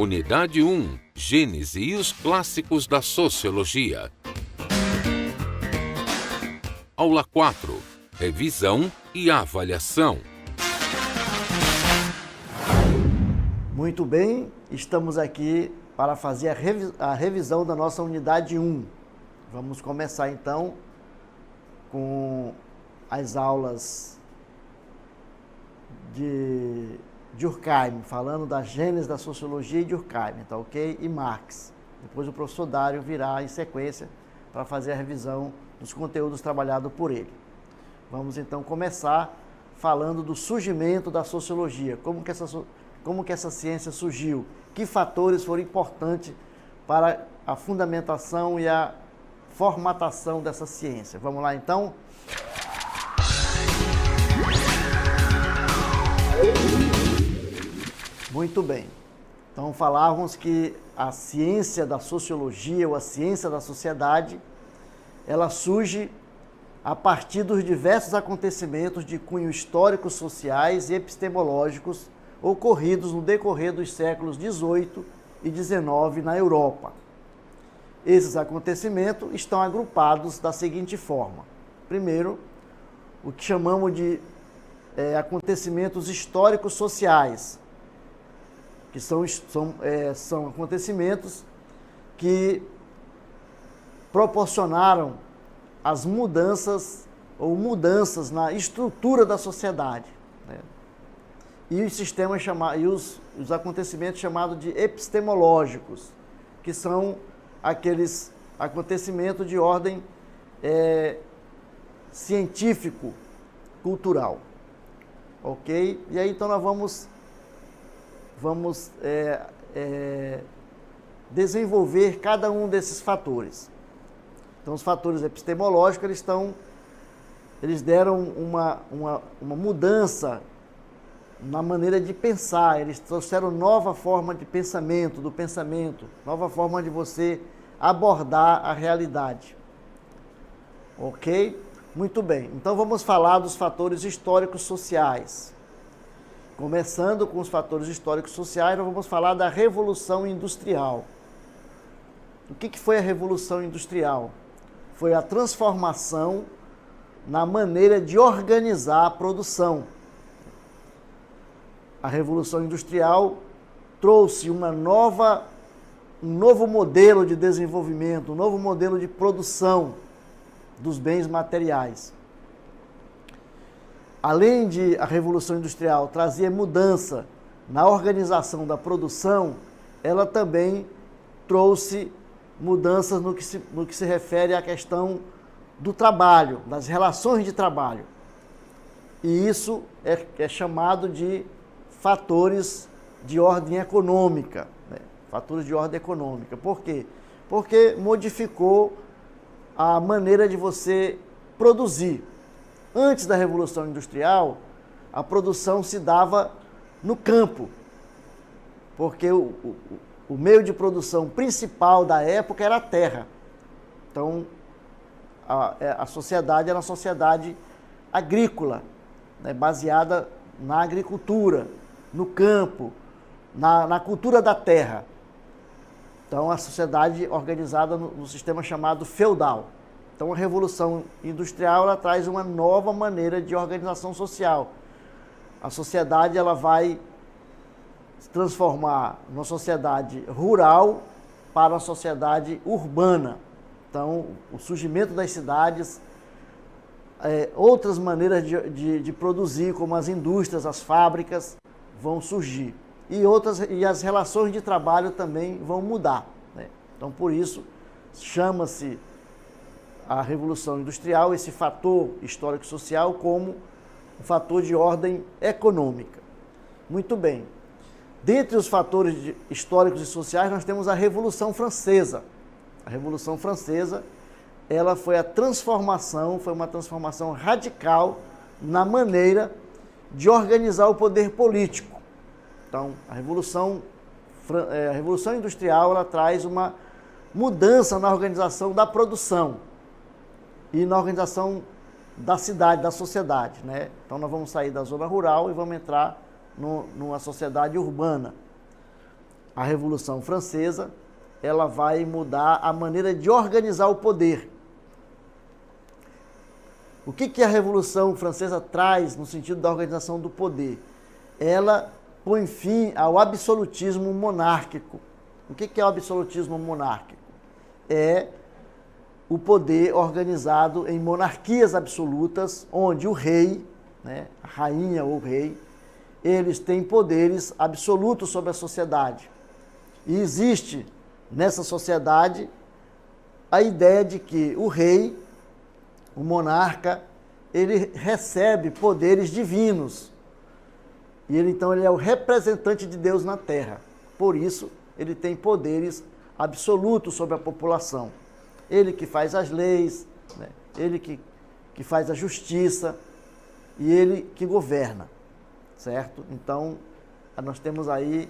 Unidade 1. Gênese e os clássicos da sociologia. Aula 4. Revisão e avaliação. Muito bem, estamos aqui para fazer a revisão da nossa unidade 1. Vamos começar então com as aulas de Durkheim, falando da gênese da sociologia e Durkheim, tá ok? E Marx. Depois o professor Dário virá em sequência para fazer a revisão dos conteúdos trabalhados por ele. Vamos então começar falando do surgimento da sociologia, como que essa ciência surgiu, que fatores foram importantes para a fundamentação e a formatação dessa ciência. Vamos lá então? Muito bem. Então falávamos que a ciência da sociologia ou a ciência da sociedade, ela surge a partir dos diversos acontecimentos de cunho históricos, sociais e epistemológicos ocorridos no decorrer dos séculos XVIII e XIX na Europa. Esses acontecimentos estão agrupados da seguinte forma. Primeiro, o que chamamos de acontecimentos históricos sociais, que são acontecimentos que proporcionaram as mudanças na estrutura da sociedade, né? E os acontecimentos chamados de epistemológicos, que são aqueles acontecimentos de ordem científico-cultural. Ok? E aí então nós vamos desenvolver cada um desses fatores. Então, os fatores epistemológicos, eles deram uma mudança na maneira de pensar, eles trouxeram nova forma de pensamento, nova forma de você abordar a realidade. Ok? Muito bem. Então, vamos falar dos fatores históricos sociais. Começando com os fatores históricos sociais, nós vamos falar da Revolução Industrial. O que foi a Revolução Industrial? Foi a transformação na maneira de organizar a produção. A Revolução Industrial trouxe um novo modelo de desenvolvimento, um novo modelo de produção dos bens materiais. Além de a Revolução Industrial trazer mudança na organização da produção, ela também trouxe mudanças no que se refere à questão do trabalho, das relações de trabalho. E isso é chamado de fatores de ordem econômica, né? Fatores de ordem econômica. Por quê? Porque modificou a maneira de você produzir. Antes da Revolução Industrial, a produção se dava no campo, porque o meio de produção principal da época era a terra. Então, a sociedade era uma sociedade agrícola, né, baseada na agricultura, no campo, na cultura da terra. Então, a sociedade organizada no sistema chamado feudal. Então, a Revolução Industrial ela traz uma nova maneira de organização social. A sociedade ela vai se transformar numa sociedade rural para uma sociedade urbana. Então, o surgimento das cidades, outras maneiras de produzir, como as indústrias, as fábricas, vão surgir. E as relações de trabalho também vão mudar, né? Então, por isso, chama-se a Revolução Industrial, esse fator histórico-social, como um fator de ordem econômica. Muito bem. Dentre os fatores históricos e sociais, nós temos a Revolução Francesa. A Revolução Francesa, ela foi uma transformação radical na maneira de organizar o poder político. Então, a Revolução Industrial, ela traz uma mudança na organização da produção e na organização da cidade, da sociedade, né? Então, nós vamos sair da zona rural e vamos entrar numa sociedade urbana. a Revolução Francesa, ela vai mudar a maneira de organizar o poder. O que a Revolução Francesa traz no sentido da organização do poder? Ela põe fim ao absolutismo monárquico. O que é o absolutismo monárquico? É o poder organizado em monarquias absolutas, onde o rei, né, a rainha ou o rei, eles têm poderes absolutos sobre a sociedade. E existe nessa sociedade a ideia de que o rei, o monarca, ele recebe poderes divinos. E então ele é o representante de Deus na terra. Por isso, ele tem poderes absolutos sobre a população. Ele que faz as leis, né? Ele que faz a justiça e ele que governa, certo? Então, nós temos aí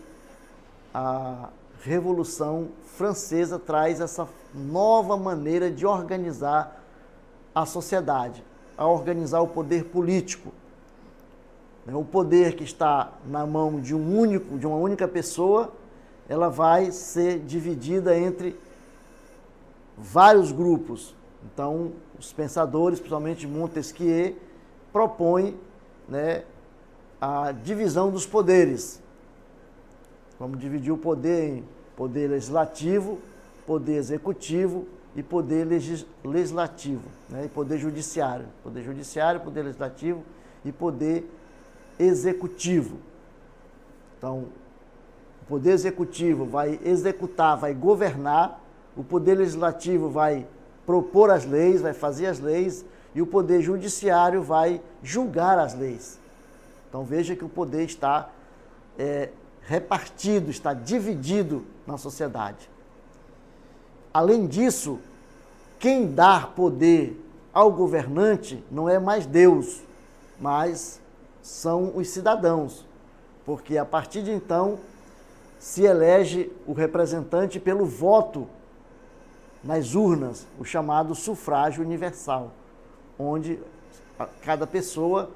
a Revolução Francesa traz essa nova maneira de organizar a sociedade, a organizar o poder político. O poder que está na mão de uma única pessoa, ela vai ser dividida entre vários grupos. Então, os pensadores, principalmente Montesquieu, propõem, né, a divisão dos poderes. Vamos dividir o poder em poder legislativo, poder executivo e poder legislativo, né, e poder judiciário. Poder judiciário, poder legislativo e poder executivo. Então, o poder executivo vai executar, vai governar, o poder legislativo vai propor as leis, vai fazer as leis, e o poder judiciário vai julgar as leis. Então veja que o poder está repartido, está dividido na sociedade. Além disso, quem dá poder ao governante não é mais Deus, mas são os cidadãos, porque a partir de então se elege o representante pelo voto nas urnas, o chamado sufrágio universal, onde cada pessoa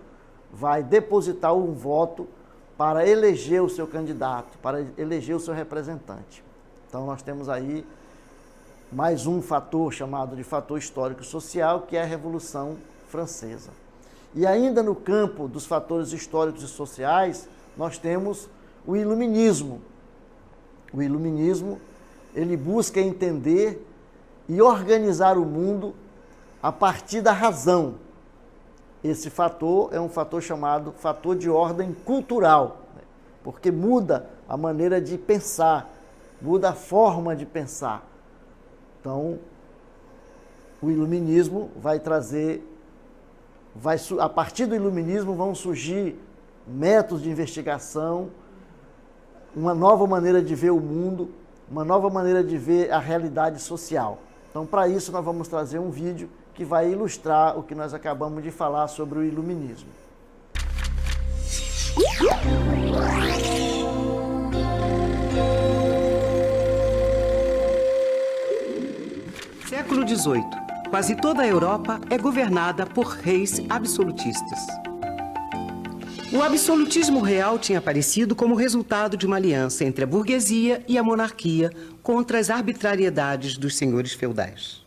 vai depositar um voto para eleger o seu candidato, para eleger o seu representante. Então nós temos aí mais um fator chamado de fator histórico e social, que é a Revolução Francesa. E ainda no campo dos fatores históricos e sociais, nós temos o Iluminismo. O Iluminismo, ele busca entender e organizar o mundo a partir da razão. Esse fator é um fator chamado fator de ordem cultural, né? Porque muda a maneira de pensar, muda a forma de pensar. Então, o Iluminismo vai trazer, a partir do Iluminismo vão surgir métodos de investigação, uma nova maneira de ver o mundo, uma nova maneira de ver a realidade social. Então, para isso, nós vamos trazer um vídeo que vai ilustrar o que nós acabamos de falar sobre o Iluminismo. Século XVIII. Quase toda a Europa é governada por reis absolutistas. O absolutismo real tinha aparecido como resultado de uma aliança entre a burguesia e a monarquia contra as arbitrariedades dos senhores feudais.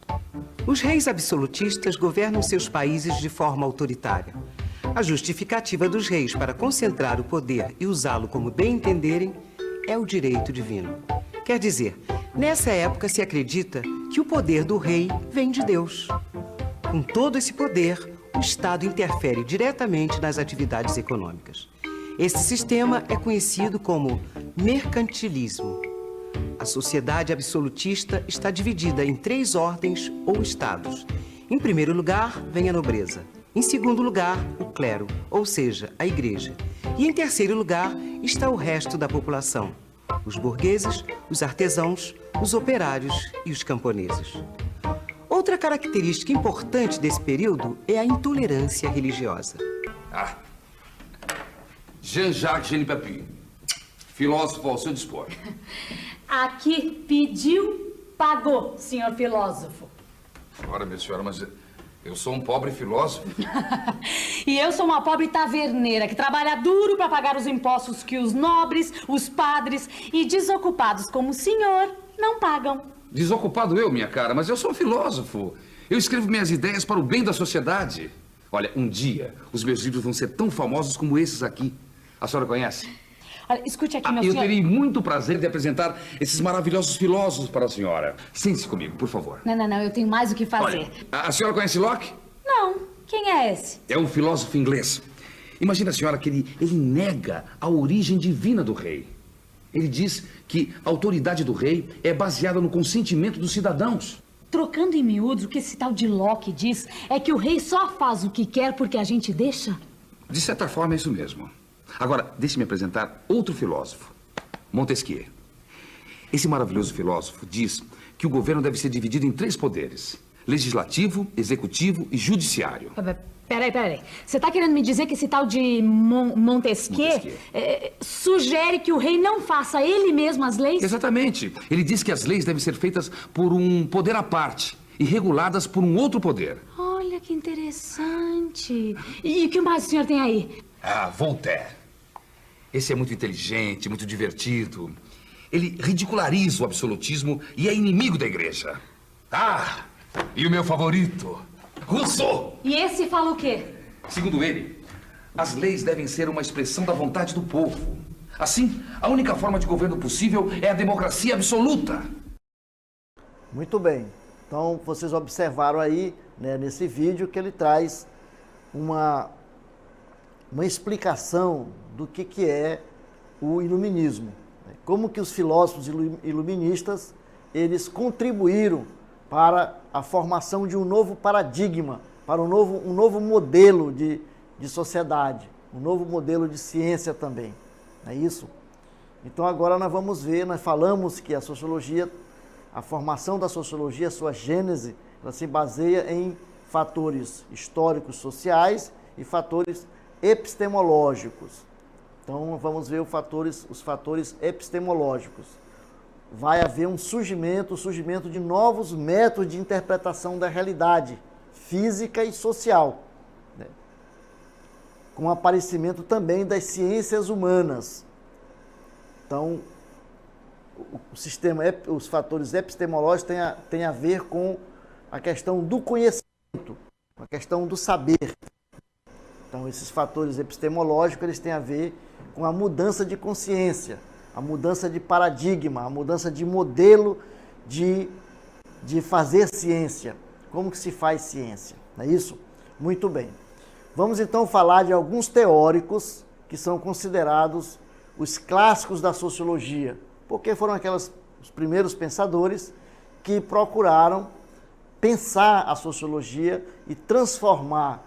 Os reis absolutistas governam seus países de forma autoritária. A justificativa dos reis para concentrar o poder e usá-lo como bem entenderem é o direito divino. Quer dizer, nessa época se acredita que o poder do rei vem de Deus. Com todo esse poder, o Estado interfere diretamente nas atividades econômicas. Esse sistema é conhecido como mercantilismo. A sociedade absolutista está dividida em 3 ordens ou estados. Em primeiro lugar, vem a nobreza. Em segundo lugar, o clero, ou seja, a igreja. E em terceiro lugar está o resto da população: os burgueses, os artesãos, os operários e os camponeses. Outra característica importante desse período é a intolerância religiosa. Jean-Jacques Génie-Papier, filósofo ao seu dispor. Aqui pediu, pagou, senhor filósofo. Ora, minha senhora, mas Eu sou um pobre filósofo. E eu sou uma pobre taverneira que trabalha duro para pagar os impostos que os nobres, os padres e desocupados como o senhor não pagam. Desocupado eu, minha cara, mas eu sou um filósofo. Eu escrevo minhas ideias para o bem da sociedade. Olha, um dia os meus livros vão ser tão famosos como esses aqui. A senhora conhece? Olha, escute aqui, meu Eu senhor. terei muito prazer de apresentar esses maravilhosos filósofos para a senhora. Sente-se comigo, por favor. Não, eu tenho mais o que fazer. Olha, a senhora conhece Locke? Não, quem é esse? É um filósofo inglês. Imagina a senhora que ele nega a origem divina do rei. Ele diz que a autoridade do rei é baseada no consentimento dos cidadãos. Trocando em miúdos, o que esse tal de Locke diz é que o rei só faz o que quer porque a gente deixa? De certa forma, é isso mesmo. Agora, deixe-me apresentar outro filósofo, Montesquieu. Esse maravilhoso filósofo diz que o governo deve ser dividido em 3 poderes: legislativo, executivo e judiciário. Peraí. Você tá querendo me dizer que esse tal de Montesquieu sugere que o rei não faça ele mesmo as leis? Exatamente. Ele diz que as leis devem ser feitas por um poder à parte e reguladas por um outro poder. Olha que interessante. E o que mais o senhor tem aí? Ah, Voltaire. Esse é muito inteligente, muito divertido. Ele ridiculariza o absolutismo e é inimigo da igreja. Ah, e o meu favorito, Rousseau. E esse fala o quê? Segundo ele, as leis devem ser uma expressão da vontade do povo. Assim, a única forma de governo possível é a democracia absoluta. Muito bem. Então, vocês observaram aí, né, nesse vídeo, que ele traz uma explicação do que é o iluminismo. Como que os filósofos iluministas, eles contribuíram para a formação de um novo paradigma, para um novo modelo de sociedade, um novo modelo de ciência também. Não é isso? Então agora nós vamos ver, nós falamos que a sociologia, a formação da sociologia, a sua gênese, ela se baseia em fatores históricos, sociais e fatores epistemológicos. Então vamos ver os fatores epistemológicos. Vai haver um surgimento de novos métodos de interpretação da realidade física e social, né? Com o aparecimento também das ciências humanas. Então, os fatores epistemológicos têm a ver com a questão do conhecimento, a questão do saber. Então, esses fatores epistemológicos, eles têm a ver com a mudança de consciência, a mudança de paradigma, a mudança de modelo de fazer ciência. Como que se faz ciência? Não é isso? Muito bem. Vamos então falar de alguns teóricos que são considerados os clássicos da sociologia, porque foram os primeiros pensadores que procuraram pensar a sociologia e transformar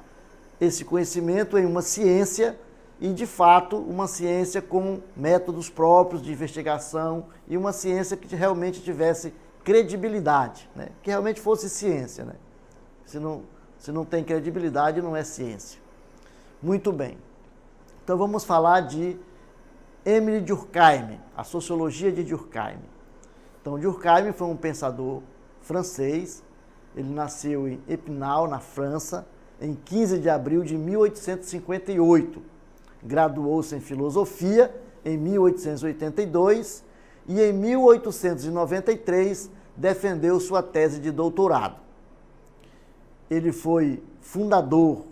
esse conhecimento em uma ciência e, de fato, uma ciência com métodos próprios de investigação e uma ciência que realmente tivesse credibilidade, né? Que realmente fosse ciência, né? Se não tem credibilidade, não é ciência. Muito bem. Então vamos falar de Émile Durkheim, a sociologia de Durkheim. Então Durkheim foi um pensador francês. Ele nasceu em Épinal, na França, em 15 de abril de 1858. Graduou-se em filosofia em 1882 e em 1893 defendeu sua tese de doutorado. Ele foi fundador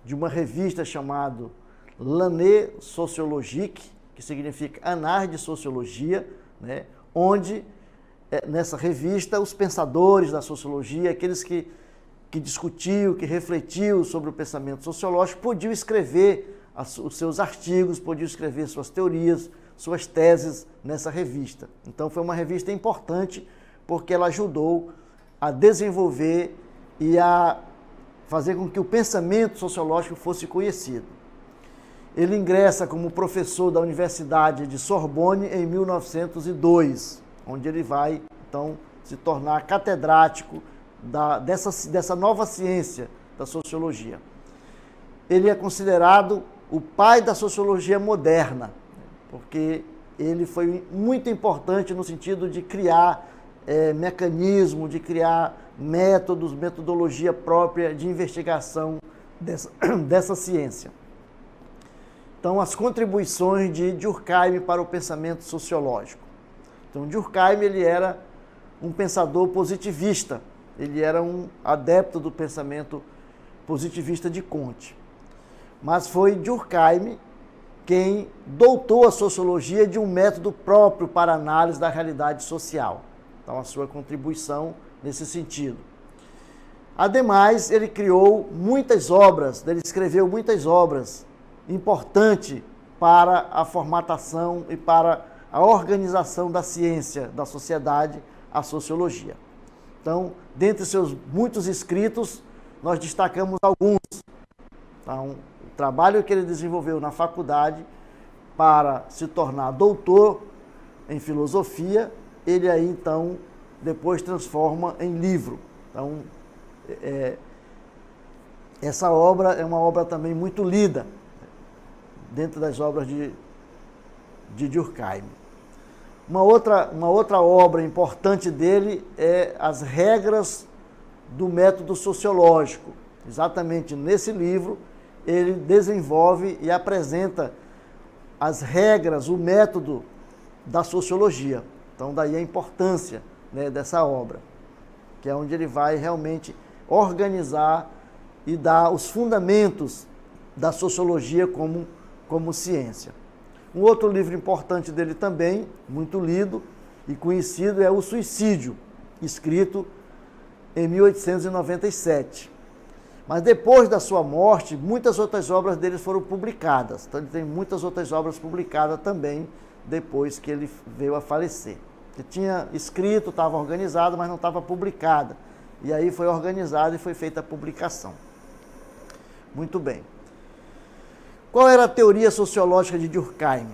de uma revista chamada L'Année Sociologique, que significa Annais de Sociologia, né? Onde, nessa revista, os pensadores da sociologia, aqueles que discutiam, que refletiam sobre o pensamento sociológico, podiam escrever os seus artigos, podiam escrever suas teorias, suas teses nessa revista. Então foi uma revista importante porque ela ajudou a desenvolver e a fazer com que o pensamento sociológico fosse conhecido. Ele ingressa como professor da Universidade de Sorbonne em 1902, onde ele vai, então, se tornar catedrático dessa nova ciência da sociologia. Ele é considerado o pai da sociologia moderna, porque ele foi muito importante no sentido de criar mecanismo, de criar métodos, metodologia própria de investigação dessa ciência. Então, as contribuições de Durkheim para o pensamento sociológico. Então, Durkheim ele era um pensador positivista, ele era um adepto do pensamento positivista de Comte. Mas foi Durkheim quem doutou a sociologia de um método próprio para análise da realidade social. Então, a sua contribuição nesse sentido. Ademais, ele criou muitas obras, ele escreveu muitas obras importantes para a formatação e para a organização da ciência, da sociedade, a sociologia. Então, dentre seus muitos escritos, nós destacamos alguns. Então, o trabalho que ele desenvolveu na faculdade para se tornar doutor em filosofia, ele aí, então, depois transforma em livro. Então, essa obra é uma obra também muito lida, dentro das obras de Durkheim. Uma outra obra importante dele é As Regras do Método Sociológico. Exatamente nesse livro, ele desenvolve e apresenta as regras, o método da sociologia. Então, daí a importância, né, dessa obra, que é onde ele vai realmente organizar e dar os fundamentos da sociologia como ciência. Um outro livro importante dele também, muito lido e conhecido, é O Suicídio, escrito em 1897. Mas depois da sua morte, muitas outras obras dele foram publicadas. Então ele tem muitas outras obras publicadas também, depois que ele veio a falecer. Ele tinha escrito, estava organizado, mas não estava publicada. E aí foi organizado e foi feita a publicação. Muito bem. Qual era a teoria sociológica de Durkheim?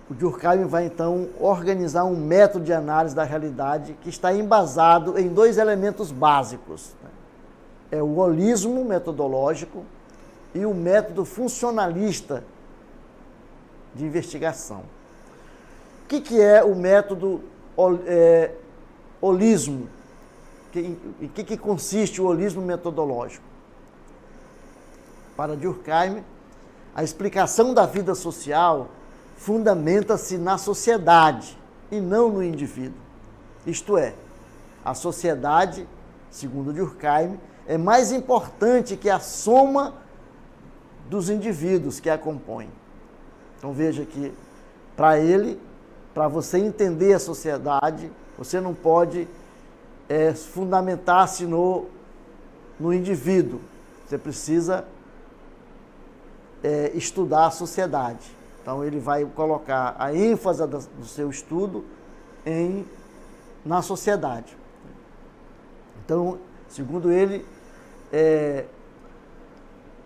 O Durkheim vai, então, organizar um método de análise da realidade que está embasado em dois elementos básicos. É o holismo metodológico e o método funcionalista de investigação. O que é o método holismo? Em que consiste o holismo metodológico? Para Durkheim, a explicação da vida social fundamenta-se na sociedade e não no indivíduo. Isto é, a sociedade, segundo Durkheim, é mais importante que a soma dos indivíduos que a compõem. Então veja que, para ele, para você entender a sociedade, você não pode fundamentar-se no indivíduo. Você precisa estudar a sociedade. Então, ele vai colocar a ênfase do seu estudo na sociedade. Então, segundo ele,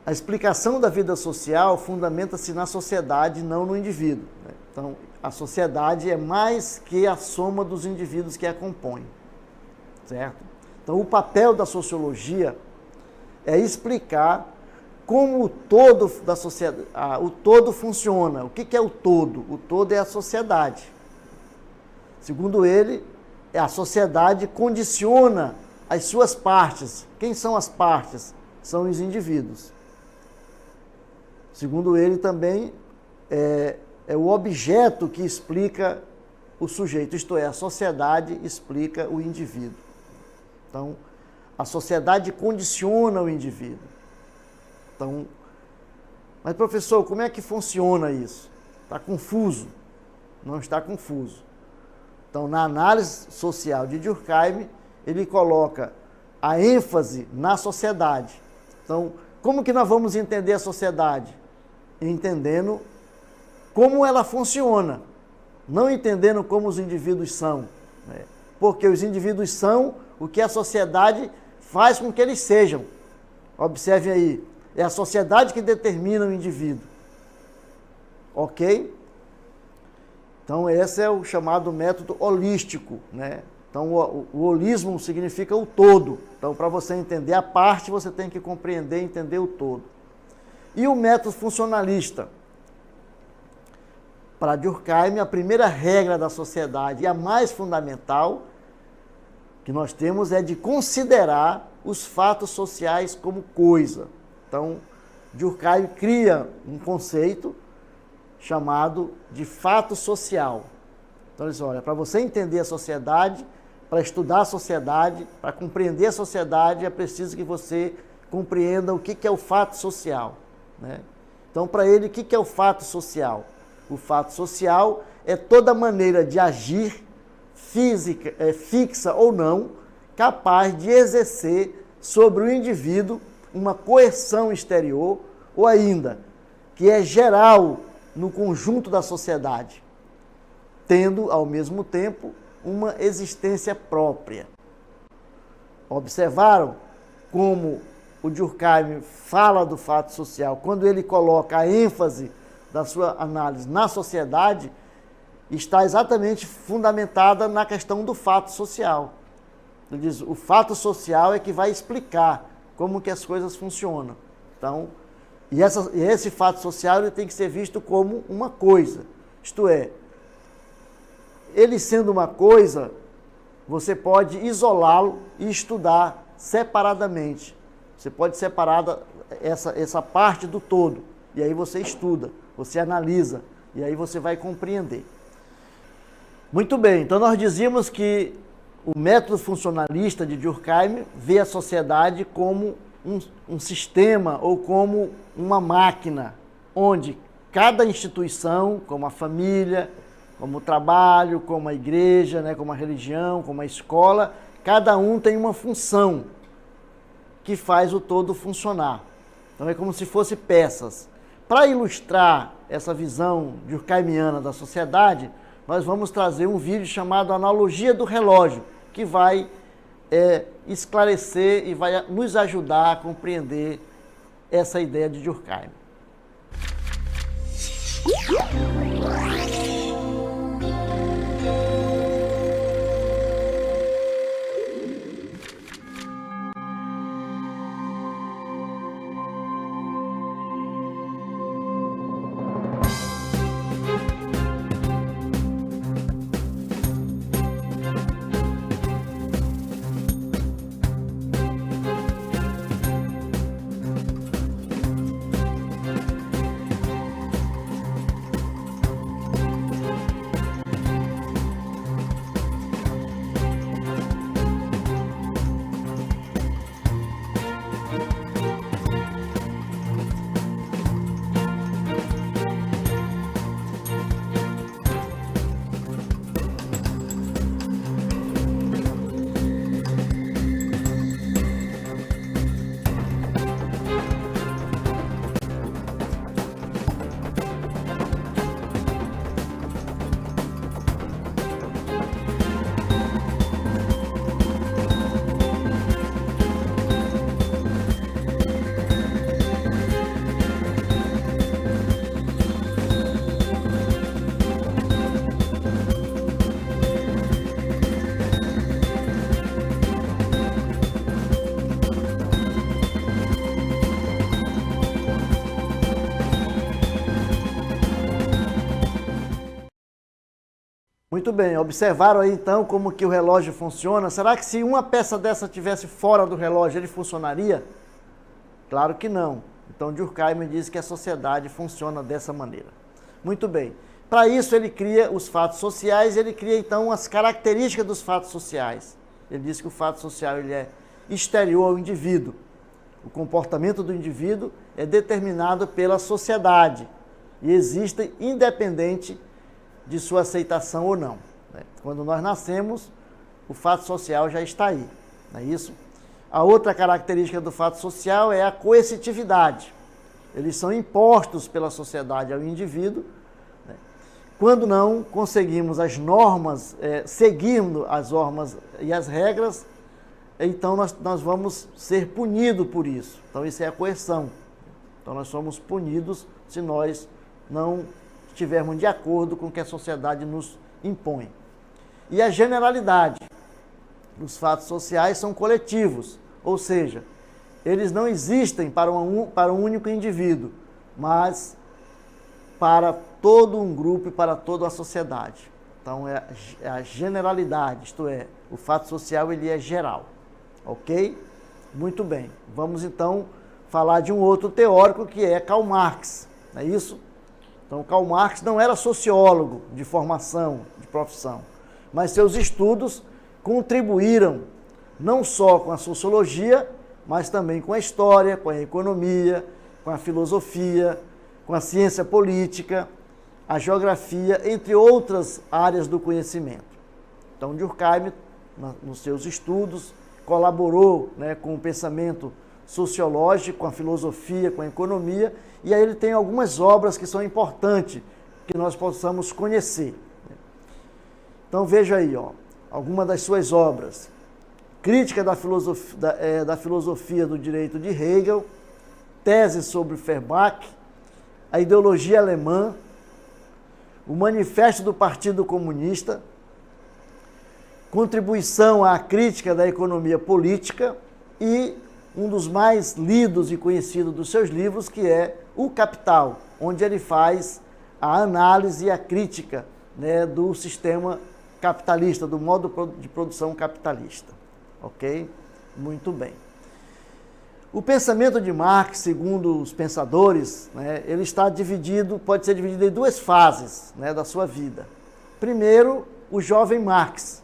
a explicação da vida social fundamenta-se na sociedade, não no indivíduo. Então, a sociedade é mais que a soma dos indivíduos que a compõem. Certo? Então, o papel da sociologia é explicar como o todo da sociedade, o todo funciona. O que é o todo? O todo é a sociedade. Segundo ele, a sociedade condiciona as suas partes. Quem são as partes? São os indivíduos. Segundo ele também, é o objeto que explica o sujeito, isto é, a sociedade explica o indivíduo. Então, a sociedade condiciona o indivíduo. Então, mas professor, como é que funciona isso? Está confuso? Não está confuso. Então, na análise social de Durkheim, ele coloca a ênfase na sociedade. Então, como que nós vamos entender a sociedade? Entendendo como ela funciona, não entendendo como os indivíduos são, né? Porque os indivíduos são o que a sociedade faz com que eles sejam. Observem aí, é a sociedade que determina o indivíduo. Ok? Então, esse é o chamado método holístico, né? Então, o holismo significa o todo. Então, para você entender a parte, você tem que compreender e entender o todo. E o método funcionalista? Para Durkheim, a primeira regra da sociedade e a mais fundamental que nós temos é de considerar os fatos sociais como coisa. Então, Durkheim cria um conceito chamado de fato social. Então, ele diz, olha, para você entender a sociedade, para estudar a sociedade, para compreender a sociedade, é preciso que você compreenda o que é o fato social, né? Então, para ele, o que é o fato social? O fato social é toda maneira de agir, física, fixa ou não, capaz de exercer sobre o indivíduo uma coerção exterior, ou ainda, que é geral no conjunto da sociedade, tendo, ao mesmo tempo, uma existência própria. Observaram como o Durkheim fala do fato social, quando ele coloca a ênfase da sua análise na sociedade, está exatamente fundamentada na questão do fato social. Ele diz, o fato social é que vai explicar como que as coisas funcionam. Então, esse fato social ele tem que ser visto como uma coisa. Isto é, ele sendo uma coisa, você pode isolá-lo e estudar separadamente. Você pode separar essa parte do todo. E aí você estuda, você analisa, e aí você vai compreender. Muito bem, então nós dizíamos que o método funcionalista de Durkheim vê a sociedade como um sistema ou como uma máquina, onde cada instituição, como a família, como o trabalho, como a igreja, né, como a religião, como a escola, cada um tem uma função que faz o todo funcionar. Então é como se fossem peças. Para ilustrar essa visão durkheimiana da sociedade, nós vamos trazer um vídeo chamado Analogia do Relógio, que vai esclarecer e vai nos ajudar a compreender essa ideia de Durkheim. Muito bem, observaram aí então como que o relógio funciona? Será que se uma peça dessa estivesse fora do relógio, ele funcionaria? Claro que não. Então Durkheim diz que a sociedade funciona dessa maneira. Muito bem. Para isso ele cria os fatos sociais, ele cria então as características dos fatos sociais. Ele diz que o fato social ele é exterior ao indivíduo. O comportamento do indivíduo é determinado pela sociedade e existe independente de sua aceitação ou não. Quando nós nascemos, o fato social já está aí, não é isso? A outra característica do fato social é a coercitividade. Eles são impostos pela sociedade ao indivíduo. Quando não conseguimos as normas, seguindo as normas e as regras, então nós vamos ser punidos por isso. Então isso é a coerção. Então nós somos punidos se nós não estivermos de acordo com o que a sociedade nos impõe. E a generalidade. Os fatos sociais são coletivos, ou seja, eles não existem para um único indivíduo, mas para todo um grupo e para toda a sociedade. Então, é a generalidade, isto é, o fato social ele é geral. Ok? Muito bem. Vamos, então, falar de um outro teórico que é Karl Marx. Não é isso? Então, Karl Marx não era sociólogo de formação, de profissão, mas seus estudos contribuíram não só com a sociologia, mas também com a história, com a economia, com a filosofia, com a ciência política, a geografia, entre outras áreas do conhecimento. Então, Durkheim, nos seus estudos, colaborou, né, com o pensamento sociológico, com a filosofia, com a economia, e aí ele tem algumas obras que são importantes que nós possamos conhecer. Então, veja aí, ó, algumas das suas obras. Crítica da filosofia do direito de Hegel, Tese sobre Feuerbach, a ideologia alemã, o Manifesto do Partido Comunista, Contribuição à crítica da economia política e um dos mais lidos e conhecidos dos seus livros, que é O Capital, onde ele faz a análise e a crítica, né, do sistema capitalista, do modo de produção capitalista. Ok? Muito bem. O pensamento de Marx, segundo os pensadores, né, ele está dividido, pode ser dividido em duas fases, né, da sua vida. Primeiro, o jovem Marx,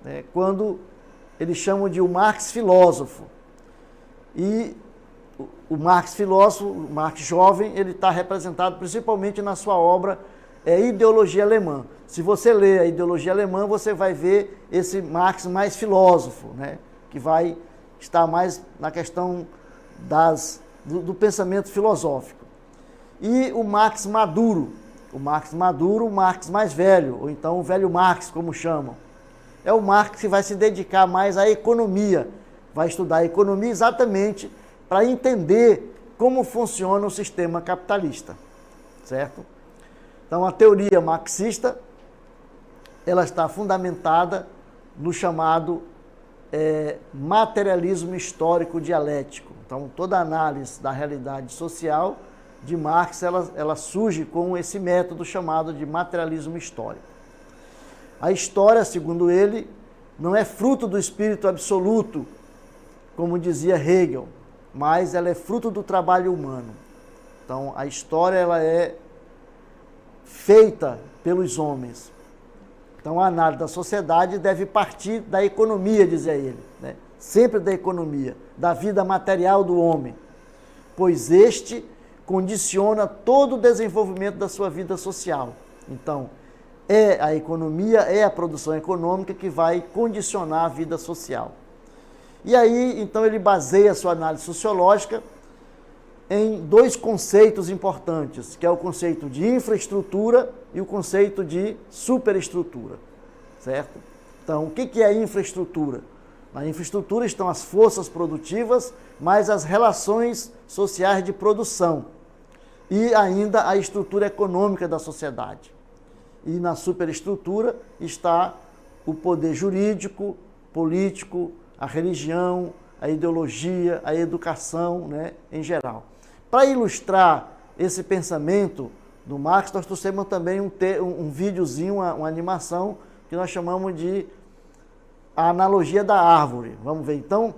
né, quando eles chamam de o Marx filósofo. E o Marx filósofo, o Marx jovem, ele está representado principalmente na sua obra Ideologia Alemã. Se você ler a Ideologia Alemã, você vai ver esse Marx mais filósofo, né, que vai estar mais na questão do pensamento filosófico. E o Marx maduro, o Marx mais velho, ou então o velho Marx, como chamam. É o Marx que vai se dedicar mais à economia, vai estudar a economia exatamente para entender como funciona o sistema capitalista, certo? Então, a teoria marxista, ela está fundamentada no chamado materialismo histórico dialético. Então, toda a análise da realidade social de Marx, ela surge com esse método chamado de materialismo histórico. A história, segundo ele, não é fruto do espírito absoluto, como dizia Hegel, mas ela é fruto do trabalho humano. Então, a história ela é feita pelos homens. Então, a análise da sociedade deve partir da economia, dizia ele, né? Sempre da economia, da vida material do homem, pois este condiciona todo o desenvolvimento da sua vida social. Então, é a economia, é a produção econômica que vai condicionar a vida social. E aí, então, ele baseia a sua análise sociológica em dois conceitos importantes, que é o conceito de infraestrutura e o conceito de superestrutura, certo? Então, o que é a infraestrutura? Na infraestrutura estão as forças produtivas, mais as relações sociais de produção e ainda a estrutura econômica da sociedade. E na superestrutura está o poder jurídico, político, a religião, a ideologia, a educação, né, em geral. Para ilustrar esse pensamento do Marx, nós trouxemos também um videozinho, uma animação, que nós chamamos de a analogia da árvore. Vamos ver então?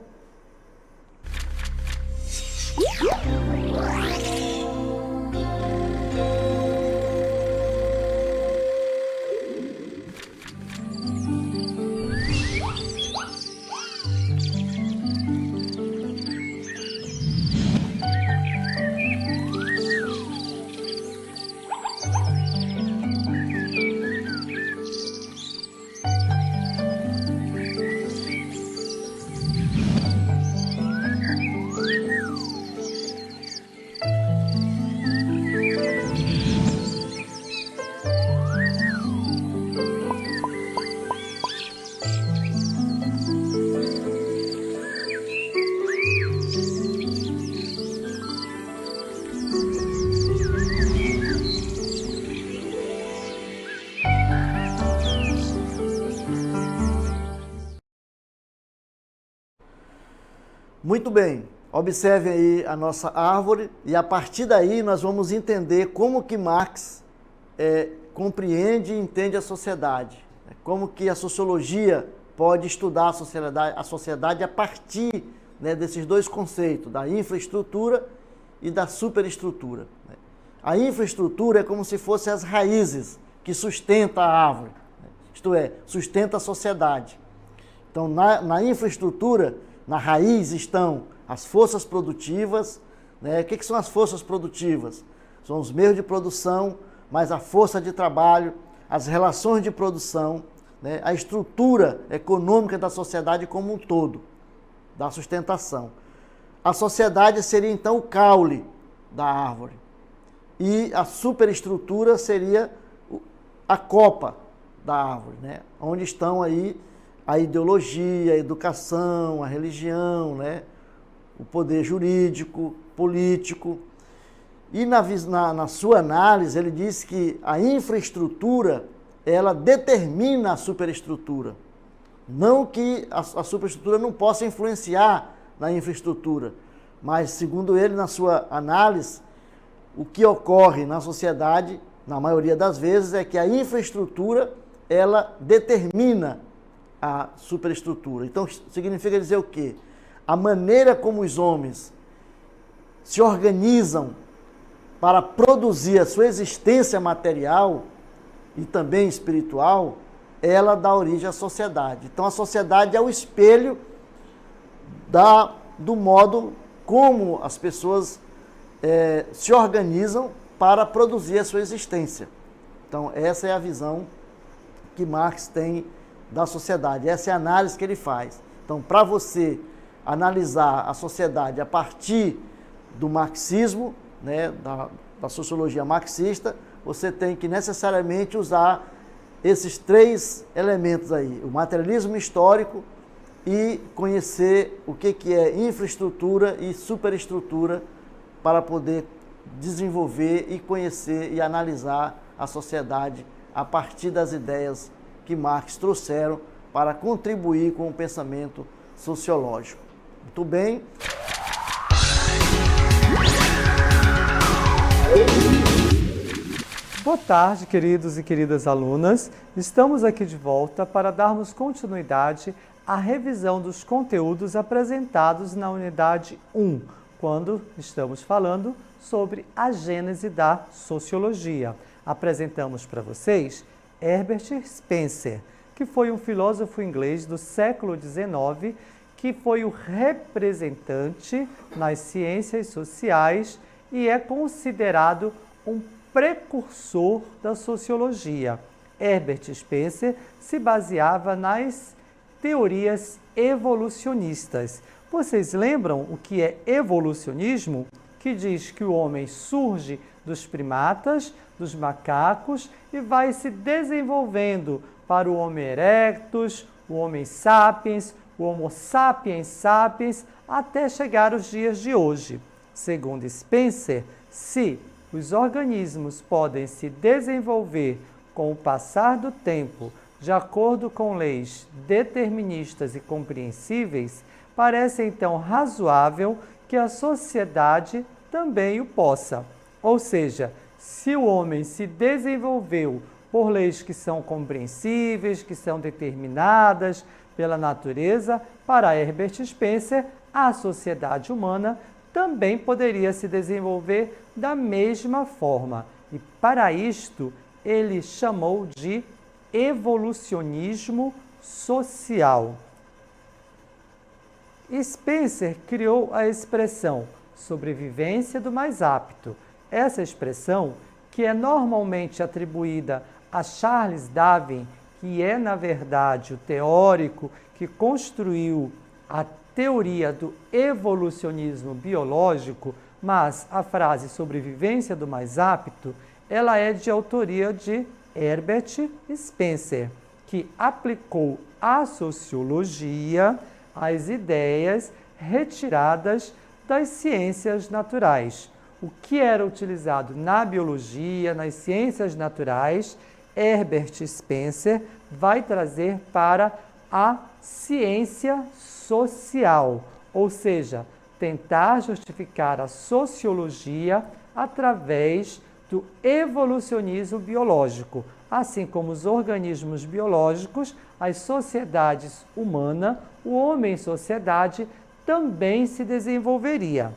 Muito bem, observem aí a nossa árvore e a partir daí nós vamos entender como que Marx compreende e entende a sociedade. Como que a sociologia pode estudar a sociedade a partir, né, desses dois conceitos, da infraestrutura e da superestrutura. A infraestrutura é como se fossem as raízes que sustentam a árvore, isto é, sustenta a sociedade. Então, na infraestrutura, na raiz estão as forças produtivas, né? O que são as forças produtivas? São os meios de produção, mais a força de trabalho, as relações de produção, né? A estrutura econômica da sociedade como um todo, da sustentação. A sociedade seria, então, o caule da árvore. E a superestrutura seria a copa da árvore, né? Onde estão aí a ideologia, a educação, a religião, né? O poder jurídico, político. E na sua análise, ele diz que a infraestrutura, ela determina a superestrutura. Não que a superestrutura não possa influenciar na infraestrutura, mas, segundo ele, na sua análise, o que ocorre na sociedade, na maioria das vezes, é que a infraestrutura, ela determina a superestrutura. Então, significa dizer o quê? A maneira como os homens se organizam para produzir a sua existência material e também espiritual, ela dá origem à sociedade. Então, a sociedade é o espelho do modo como as pessoas se organizam para produzir a sua existência. Então, essa é a visão que Marx tem da sociedade, essa é a análise que ele faz. Então, para você analisar a sociedade a partir do marxismo, né, da sociologia marxista, você tem que necessariamente usar esses três elementos aí, o materialismo histórico e conhecer o que é infraestrutura e superestrutura para poder desenvolver e conhecer e analisar a sociedade a partir das ideias que Marx trouxeram para contribuir com o pensamento sociológico. Muito bem. Boa tarde, queridos e queridas alunas. Estamos aqui de volta para darmos continuidade à revisão dos conteúdos apresentados na unidade 1, quando estamos falando sobre a gênese da sociologia. Apresentamos para vocês Herbert Spencer, que foi um filósofo inglês do século XIX, que foi o representante nas ciências sociais e é considerado um precursor da sociologia. Herbert Spencer se baseava nas teorias evolucionistas. Vocês lembram o que é evolucionismo? Que diz que o homem surge dos primatas, dos macacos e vai se desenvolvendo para o Homo erectus, o Homo sapiens, o Homo sapiens sapiens, até chegar aos dias de hoje. Segundo Spencer, se os organismos podem se desenvolver com o passar do tempo, de acordo com leis deterministas e compreensíveis, parece então razoável que a sociedade também o possa. Ou seja, se o homem se desenvolveu por leis que são compreensíveis, que são determinadas pela natureza, para Herbert Spencer, a sociedade humana também poderia se desenvolver da mesma forma. E para isto, ele chamou de evolucionismo social. Spencer criou a expressão sobrevivência do mais apto. Essa expressão, que é normalmente atribuída a Charles Darwin, que é, na verdade, o teórico que construiu a teoria do evolucionismo biológico, mas a frase sobrevivência do mais apto, ela é de autoria de Herbert Spencer, que aplicou à sociologia as ideias retiradas das ciências naturais. O que era utilizado na biologia, nas ciências naturais, Herbert Spencer vai trazer para a ciência social, ou seja, tentar justificar a sociologia através do evolucionismo biológico. Assim como os organismos biológicos, as sociedades humanas, o homem em sociedade também se desenvolveria.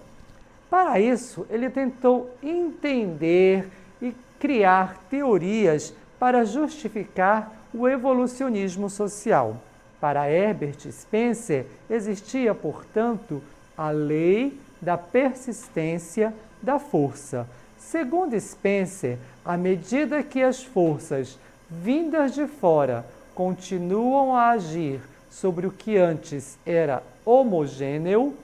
Para isso, ele tentou entender e criar teorias para justificar o evolucionismo social. Para Herbert Spencer, existia, portanto, a lei da persistência da força. Segundo Spencer, à medida que as forças vindas de fora continuam a agir sobre o que antes era homogêneo,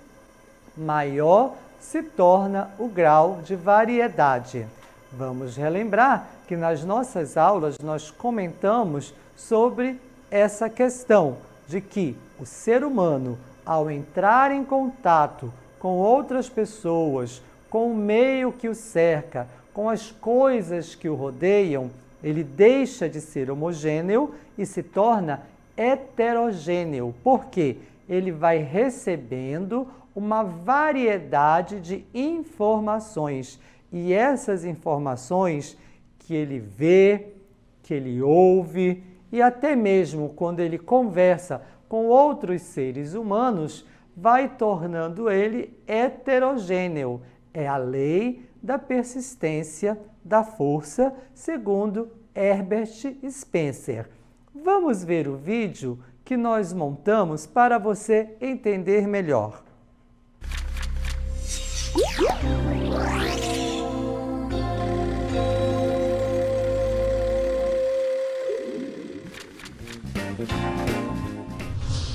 maior se torna o grau de variedade. Vamos relembrar que nas nossas aulas nós comentamos sobre essa questão de que o ser humano, ao entrar em contato com outras pessoas, com o meio que o cerca, com as coisas que o rodeiam, ele deixa de ser homogêneo e se torna heterogêneo. Por quê? Ele vai recebendo uma variedade de informações. E essas informações que ele vê, que ele ouve, e até mesmo quando ele conversa com outros seres humanos, vai tornando ele heterogêneo. É a lei da persistência da força, segundo Herbert Spencer. Vamos ver o vídeo que nós montamos para você entender melhor.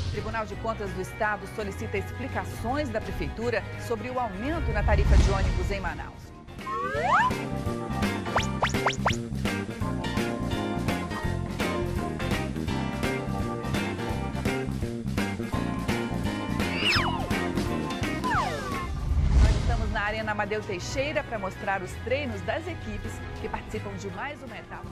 O Tribunal de Contas do Estado solicita explicações da Prefeitura sobre o aumento na tarifa de ônibus em Manaus. Nós estamos na Arena Amadeu Teixeira para mostrar os treinos das equipes que participam de mais uma etapa.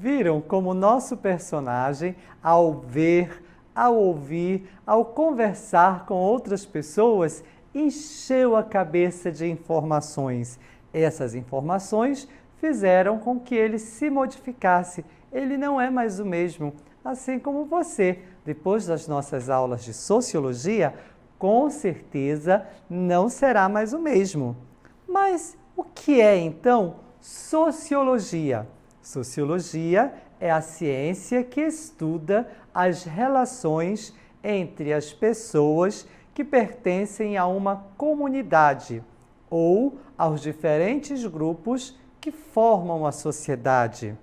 Viram como nosso personagem, ao ver, ao ouvir, ao conversar com outras pessoas, encheu a cabeça de informações. Essas informações fizeram com que ele se modificasse. Ele não é mais o mesmo, assim como você. Depois das nossas aulas de sociologia, com certeza não será mais o mesmo. Mas o que é então sociologia? Sociologia é a ciência que estuda as relações entre as pessoas que pertencem a uma comunidade ou aos diferentes grupos que formam a sociedade.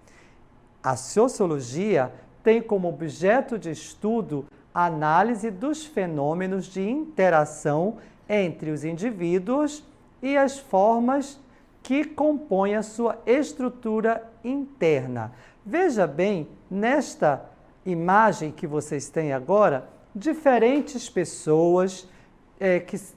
A sociologia tem como objeto de estudo a análise dos fenômenos de interação entre os indivíduos e as formas que compõem a sua estrutura interna. Veja bem, nesta imagem que vocês têm agora, diferentes pessoas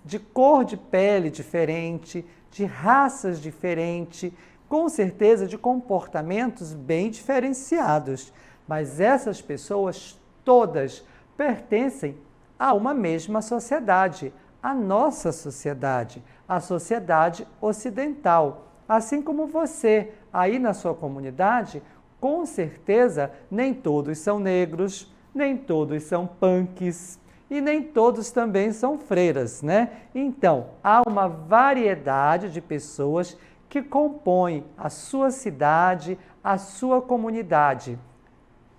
de cor de pele diferente, de raças diferentes, com certeza de comportamentos bem diferenciados. Mas essas pessoas todas pertencem a uma mesma sociedade, a nossa sociedade, a sociedade ocidental. Assim como você, aí na sua comunidade, com certeza nem todos são negros, nem todos são punks. e nem todos também são freiras, né? Então, há uma variedade de pessoas que compõem a sua cidade, a sua comunidade.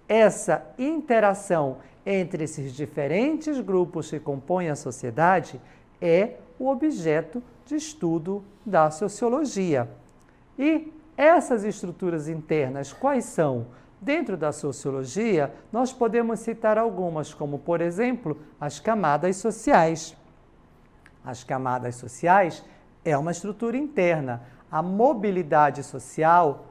Essa interação entre esses diferentes grupos que compõem a sociedade é o objeto de estudo da sociologia. E essas estruturas internas, quais são? Dentro da sociologia, nós podemos citar algumas, como, por exemplo, as camadas sociais. As camadas sociais é uma estrutura interna. A mobilidade social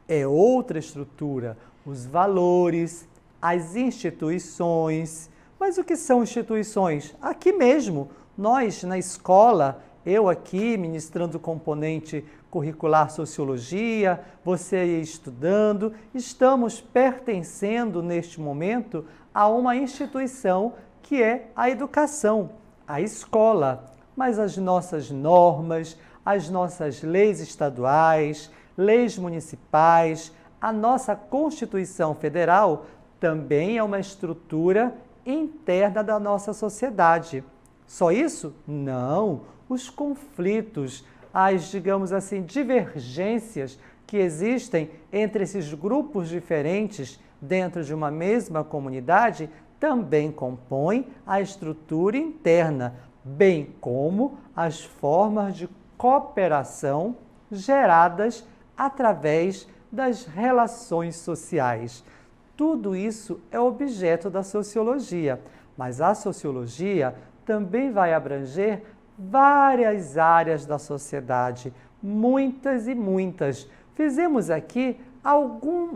é outra estrutura. Os valores, as instituições. Mas o que são instituições? Aqui mesmo, nós na escola, eu aqui ministrando o componente curricular sociologia, você aí estudando, estamos pertencendo neste momento a uma instituição que é a educação, a escola. Mas as nossas normas, as nossas leis estaduais, leis municipais, a nossa Constituição Federal também é uma estrutura interna da nossa sociedade. Só isso? Não. Os conflitos, as, digamos assim, divergências que existem entre esses grupos diferentes dentro de uma mesma comunidade também compõem a estrutura interna, bem como as formas de cooperação geradas através das relações sociais. Tudo isso é objeto da sociologia, mas a sociologia também vai abranger várias áreas da sociedade, muitas e muitas. Fizemos aqui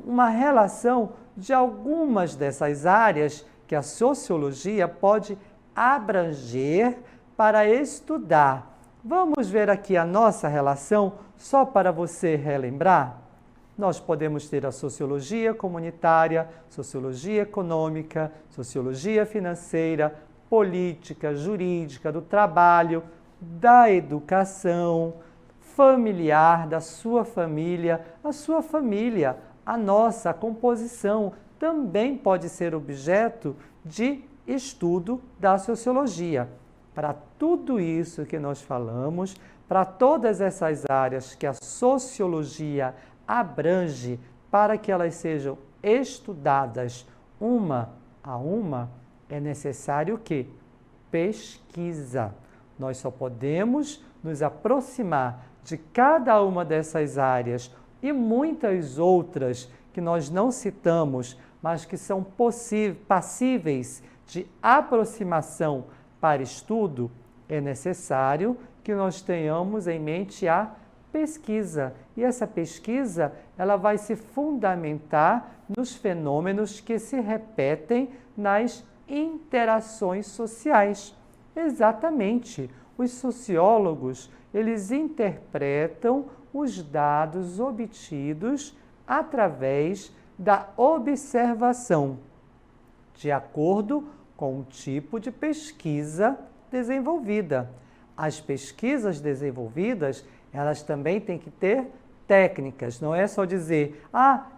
uma relação de algumas dessas áreas que a sociologia pode abranger para estudar. Vamos ver aqui a nossa relação, só para você relembrar? Nós podemos ter a sociologia comunitária, sociologia econômica, sociologia financeira, política, jurídica, do trabalho, da educação, familiar, da sua família, a sua família, a nossa composição também pode ser objeto de estudo da sociologia. Para tudo isso que nós falamos, para todas essas áreas que a sociologia abrange, para que elas sejam estudadas uma a uma, é necessário o quê? Pesquisa. Nós só podemos nos aproximar de cada uma dessas áreas e muitas outras que nós não citamos, mas que são passíveis de aproximação para estudo, é necessário que nós tenhamos em mente a pesquisa. E essa pesquisa, ela vai se fundamentar nos fenômenos que se repetem nas interações sociais. Exatamente. Os sociólogos, eles interpretam os dados obtidos através da observação, de acordo com o tipo de pesquisa desenvolvida. As pesquisas desenvolvidas, elas também têm que ter técnicas, não é só dizer,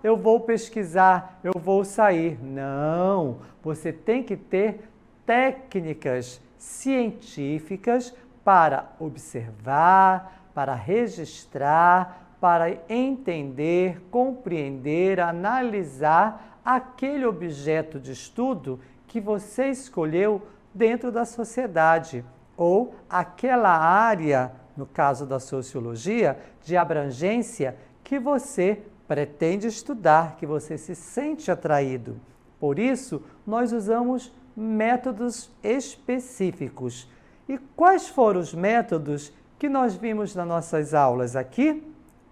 eu vou pesquisar, eu vou sair. Não, você tem que ter técnicas científicas para observar, para registrar, para entender, compreender, analisar aquele objeto de estudo que você escolheu dentro da sociedade, ou aquela área, no caso da sociologia, de abrangência que você pretende estudar, que você se sente atraído. Por isso, nós usamos métodos específicos. E quais foram os métodos que nós vimos nas nossas aulas aqui?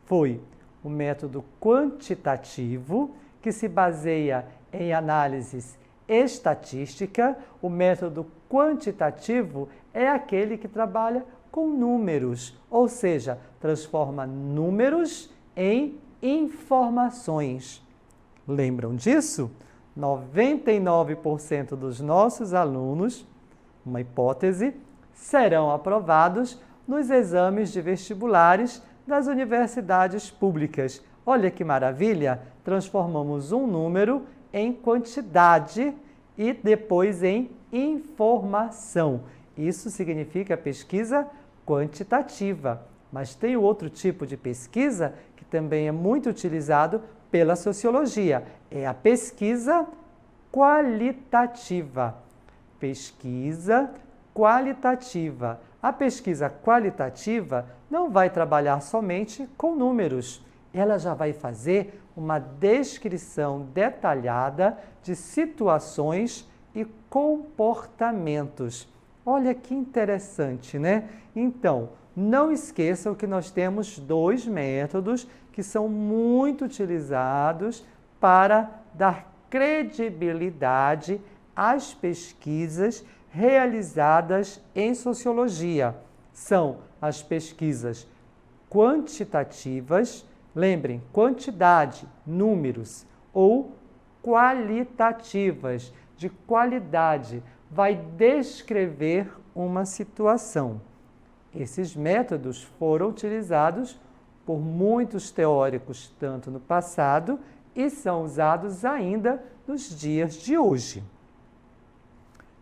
Foi o método quantitativo, que se baseia em análises estatística. O método quantitativo é aquele que trabalha com números, ou seja, transforma números em informações. Lembram disso? 99% dos nossos alunos, uma hipótese, serão aprovados nos exames de vestibulares das universidades públicas. Olha que maravilha! Transformamos um número em quantidade e depois em informação. Isso significa pesquisa quantitativa. Mas tem outro tipo de pesquisa que também é muito utilizado pela sociologia. É a pesquisa qualitativa. Pesquisa qualitativa. A pesquisa qualitativa não vai trabalhar somente com números. Ela já vai fazer uma descrição detalhada de situações e comportamentos. Olha que interessante, né? Então, não esqueçam que nós temos dois métodos que são muito utilizados para dar credibilidade às pesquisas realizadas em sociologia. São as pesquisas quantitativas, lembrem, quantidade, números, ou qualitativas, de qualidade, vai descrever uma situação. Esses métodos foram utilizados por muitos teóricos, tanto no passado, e são usados ainda nos dias de hoje.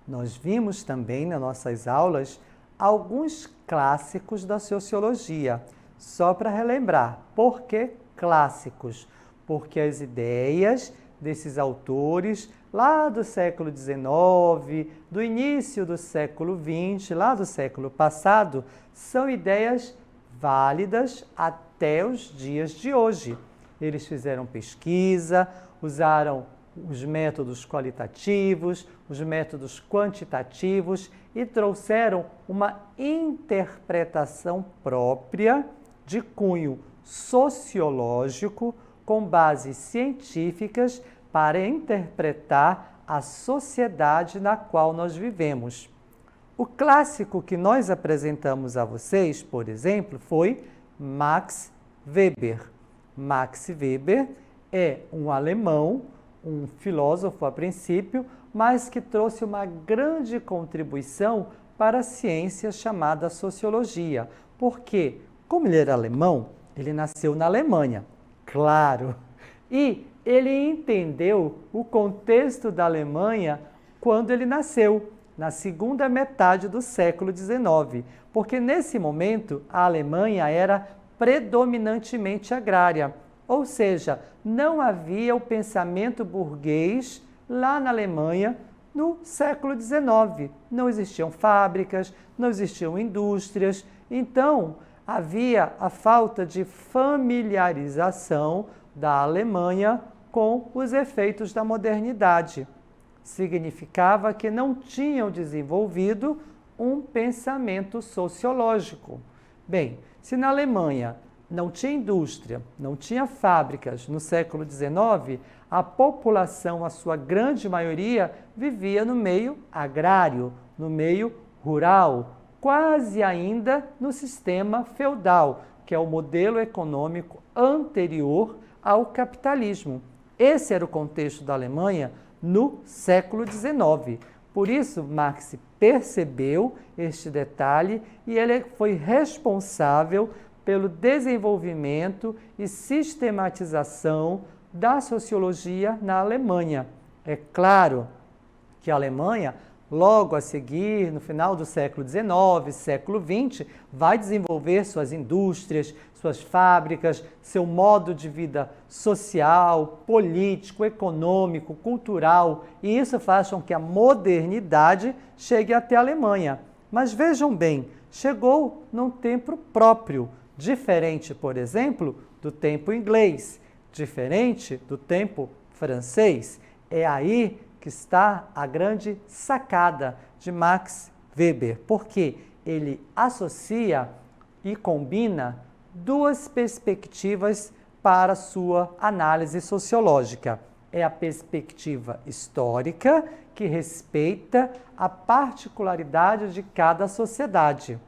Nós vimos também nas nossas aulas alguns clássicos da sociologia. Só para relembrar, por que clássicos? Porque as ideias desses autores lá do século XIX, do início do século XX, lá do século passado, são ideias válidas até os dias de hoje. Eles fizeram pesquisa, usaram os métodos qualitativos, os métodos quantitativos e trouxeram uma interpretação própria de cunho sociológico com bases científicas para interpretar a sociedade na qual nós vivemos. O clássico que nós apresentamos a vocês, por exemplo, foi Max Weber. Max Weber é um alemão, um filósofo a princípio, mas que trouxe uma grande contribuição para a ciência chamada sociologia. Porque, como ele era alemão, ele nasceu na Alemanha, claro, e ele entendeu o contexto da Alemanha quando ele nasceu, na segunda metade do século XIX, porque nesse momento a Alemanha era predominantemente agrária, ou seja, não havia o pensamento burguês lá na Alemanha no século XIX. Não existiam fábricas, não existiam indústrias, então havia a falta de familiarização da Alemanha com os efeitos da modernidade. Significava que não tinham desenvolvido um pensamento sociológico. Bem, se na Alemanha não tinha indústria, não tinha fábricas no século XIX, a população, a sua grande maioria, vivia no meio agrário, no meio rural, quase ainda no sistema feudal, que é o modelo econômico anterior ao capitalismo. Esse era o contexto da Alemanha no século XIX. Por isso, Marx percebeu este detalhe e ele foi responsável pelo desenvolvimento e sistematização da sociologia na Alemanha. É claro que a Alemanha, logo a seguir, no final do século XIX, século XX, vai desenvolver suas indústrias, suas fábricas, seu modo de vida social, político, econômico, cultural, e isso faz com que a modernidade chegue até a Alemanha. Mas vejam bem, chegou num tempo próprio, diferente, por exemplo, do tempo inglês, diferente do tempo francês. É aí que está a grande sacada de Max Weber, porque ele associa e combina duas perspectivas para sua análise sociológica. É a perspectiva histórica, que respeita a particularidade de cada sociedade.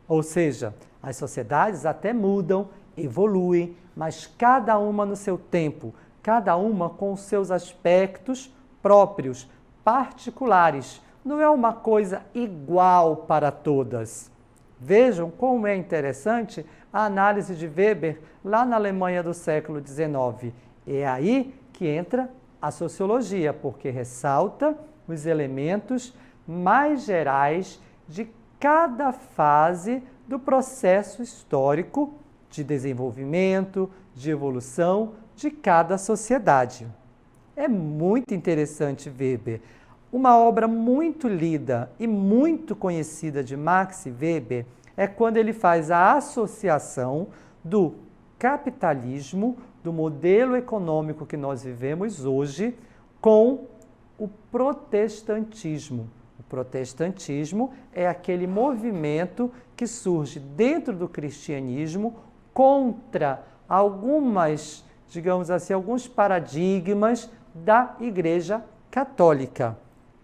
Ou seja, as sociedades até mudam, evoluem, mas cada uma no seu tempo, cada uma com os seus aspectos próprios, particulares. Não é uma coisa igual para todas. Vejam como é interessante a análise de Weber lá na Alemanha do século XIX. É aí que entra a sociologia, porque ressalta os elementos mais gerais de cada fase do processo histórico de desenvolvimento, de evolução de cada sociedade. É muito interessante, Weber. Uma obra muito lida e muito conhecida de Max Weber é quando ele faz a associação do capitalismo, do modelo econômico que nós vivemos hoje, com o protestantismo. O protestantismo é aquele movimento que surge dentro do cristianismo contra algumas, digamos assim, alguns paradigmas da Igreja Católica.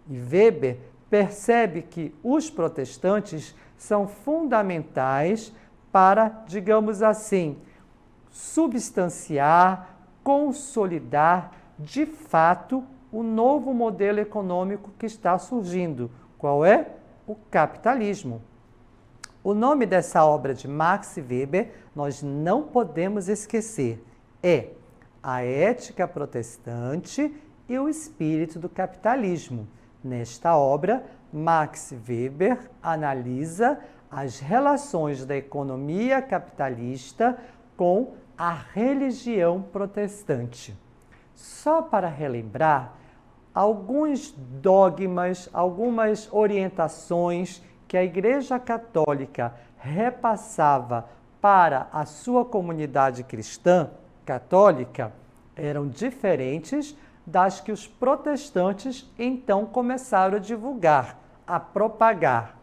E Weber percebe que os protestantes são fundamentais para, digamos assim, substanciar, consolidar de fato o novo modelo econômico que está surgindo. Qual é? O capitalismo. O nome dessa obra de Max Weber nós não podemos esquecer. É A Ética Protestante e o Espírito do Capitalismo. Nesta obra, Max Weber analisa as relações da economia capitalista com a religião protestante. Só para relembrar, alguns dogmas, algumas orientações que a Igreja Católica repassava para a sua comunidade cristã católica eram diferentes das que os protestantes então começaram a divulgar, a propagar.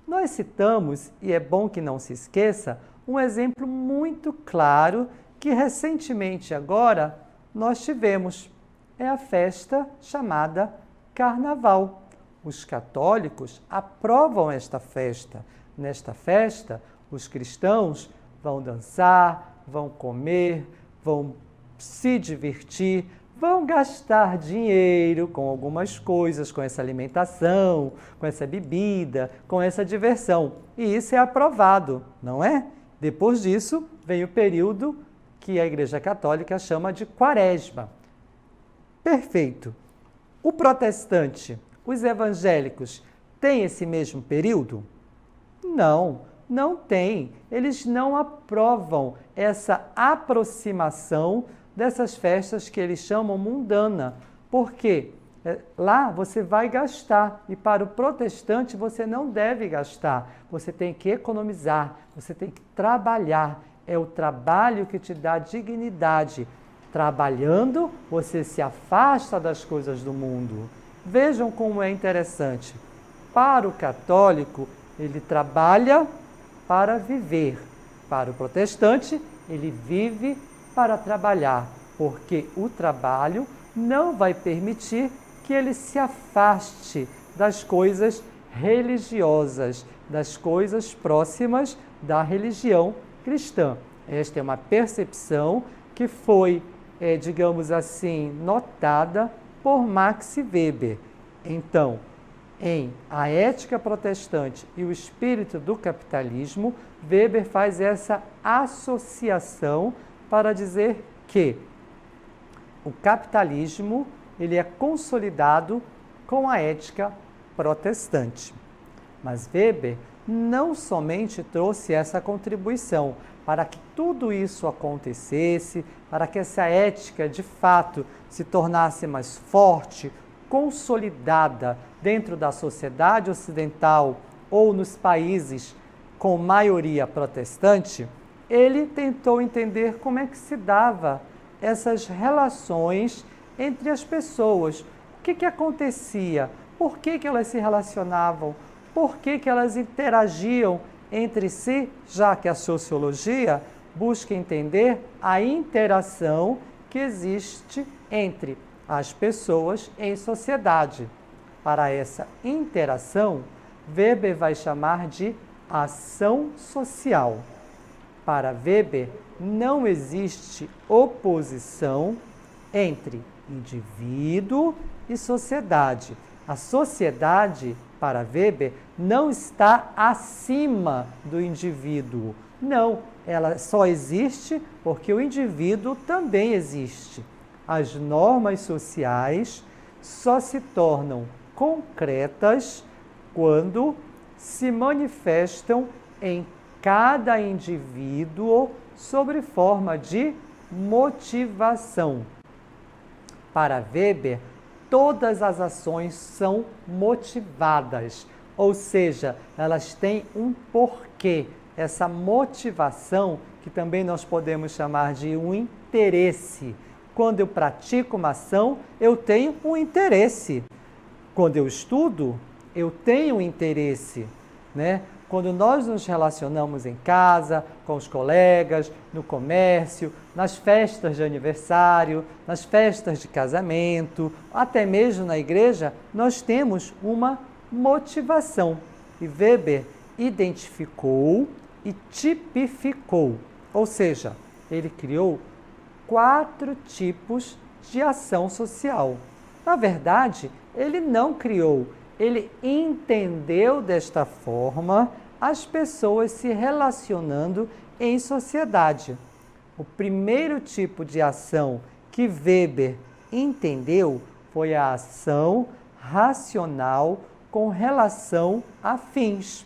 Nós citamos, e é bom que não se esqueça, um exemplo muito claro que recentemente agora nós tivemos. É a festa chamada Carnaval. Os católicos aprovam esta festa. Nesta festa, os cristãos vão dançar, vão comer, vão se divertir, vão gastar dinheiro com algumas coisas, com essa alimentação, com essa bebida, com essa diversão. E isso é aprovado, não é? Depois disso, vem o período que a Igreja Católica chama de Quaresma. Perfeito. O protestante, os evangélicos, têm esse mesmo período? Não, não tem. Eles não aprovam essa aproximação dessas festas que eles chamam mundana. Por quê? Lá você vai gastar e para o protestante você não deve gastar. Você tem que economizar, você tem que trabalhar. É o trabalho que te dá dignidade. Trabalhando, você se afasta das coisas do mundo. Vejam como é interessante. Para o católico, ele trabalha para viver. Para o protestante, ele vive para trabalhar, porque o trabalho não vai permitir que ele se afaste das coisas religiosas, das coisas próximas da religião cristã. Esta é uma percepção que foi, digamos assim, notada por Max Weber. Então, em A Ética Protestante e o Espírito do Capitalismo, Weber faz essa associação para dizer que o capitalismo ele é consolidado com a ética protestante. Mas Weber não somente trouxe essa contribuição para que tudo isso acontecesse, para que essa ética de fato se tornasse mais forte, consolidada dentro da sociedade ocidental ou nos países com maioria protestante, ele tentou entender como é que se dava essas relações entre as pessoas. O que acontecia? Por que elas se relacionavam? Por que elas interagiam entre si, já que a sociologia busca entender a interação que existe entre as pessoas em sociedade. Para essa interação, Weber vai chamar de ação social. Para Weber, não existe oposição entre indivíduo e sociedade. A sociedade, para Weber, não está acima do indivíduo. Não, ela só existe porque o indivíduo também existe. As normas sociais só se tornam concretas quando se manifestam em cada indivíduo sob forma de motivação. Para Weber, todas as ações são motivadas, ou seja, elas têm um porquê. Essa motivação, que também nós podemos chamar de um interesse. Quando eu pratico uma ação, eu tenho um interesse. Quando eu estudo, eu tenho um interesse, né? Quando nós nos relacionamos em casa, com os colegas, no comércio, nas festas de aniversário, nas festas de casamento, até mesmo na igreja, nós temos uma motivação. E Weber identificou e tipificou, ou seja, ele criou 4 tipos de ação social. Na verdade, ele não criou, ele entendeu desta forma as pessoas se relacionando em sociedade. O primeiro tipo de ação que Weber entendeu foi a ação racional com relação a fins.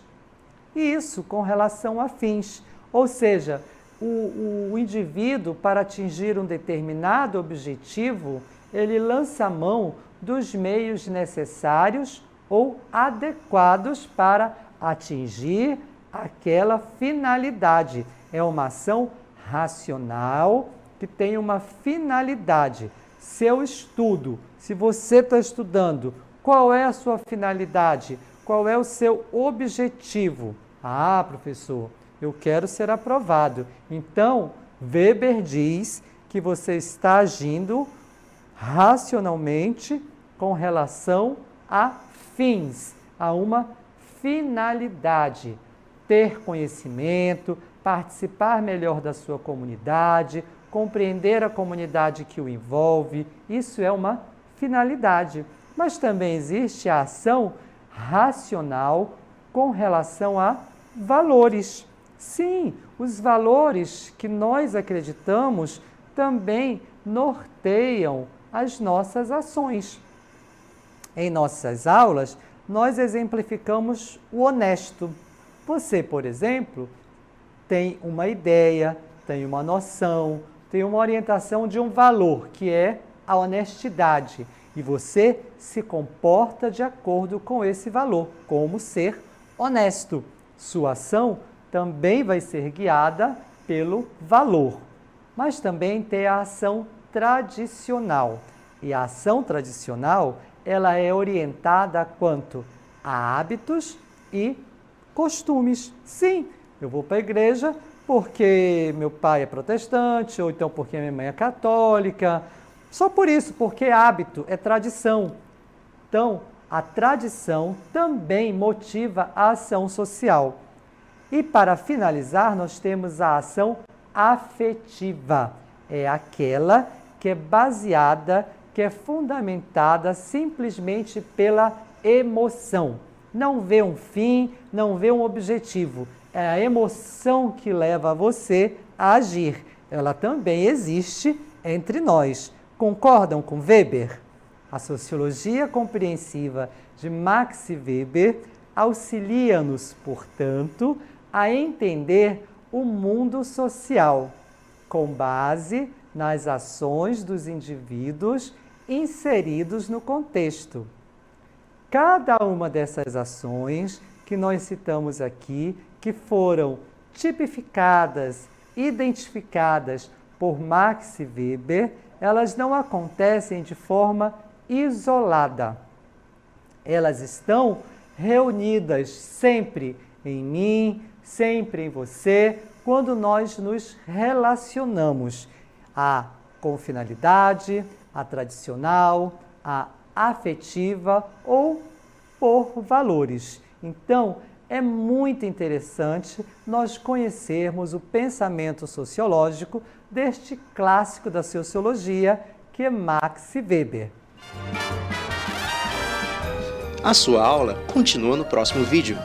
Isso, com relação a fins. Ou seja, o indivíduo, para atingir um determinado objetivo, ele lança mão dos meios necessários ou adequados para atingir aquela finalidade. É uma ação racional que tem uma finalidade. Seu estudo, se você está estudando, qual é a sua finalidade? Qual é o seu objetivo? Ah, professor, eu quero ser aprovado. Então, Weber diz que você está agindo racionalmente com relação a fins, a uma finalidade. Ter conhecimento, participar melhor da sua comunidade, compreender a comunidade que o envolve, isso é uma finalidade. Mas também existe a ação racional com relação a valores. Sim, os valores que nós acreditamos também norteiam as nossas ações. Em nossas aulas, nós exemplificamos o honesto. Você, por exemplo, tem uma ideia, tem uma noção, tem uma orientação de um valor, que é a honestidade. E você se comporta de acordo com esse valor, como ser honesto. Sua ação também vai ser guiada pelo valor. Mas também tem a ação tradicional. E a ação tradicional, ela é orientada quanto a hábitos e costumes. Sim, eu vou para a igreja porque meu pai é protestante, ou então porque minha mãe é católica. Só por isso, porque hábito é tradição. Então, a tradição também motiva a ação social. E para finalizar, nós temos a ação afetiva. É aquela que é baseada, que é fundamentada simplesmente pela emoção. Não vê um fim, não vê um objetivo. É a emoção que leva você a agir. Ela também existe entre nós. Concordam com Weber? A sociologia compreensiva de Max Weber auxilia-nos, portanto, a entender o mundo social, com base nas ações dos indivíduos inseridos no contexto. Cada uma dessas ações que nós citamos aqui, que foram tipificadas, identificadas por Max Weber, elas não acontecem de forma isolada. Elas estão reunidas sempre em mim, sempre em você, quando nós nos relacionamos. A com finalidade, a tradicional, a afetiva ou por valores. Então, é muito interessante nós conhecermos o pensamento sociológico deste clássico da sociologia, que é Max Weber. A sua aula continua no próximo vídeo.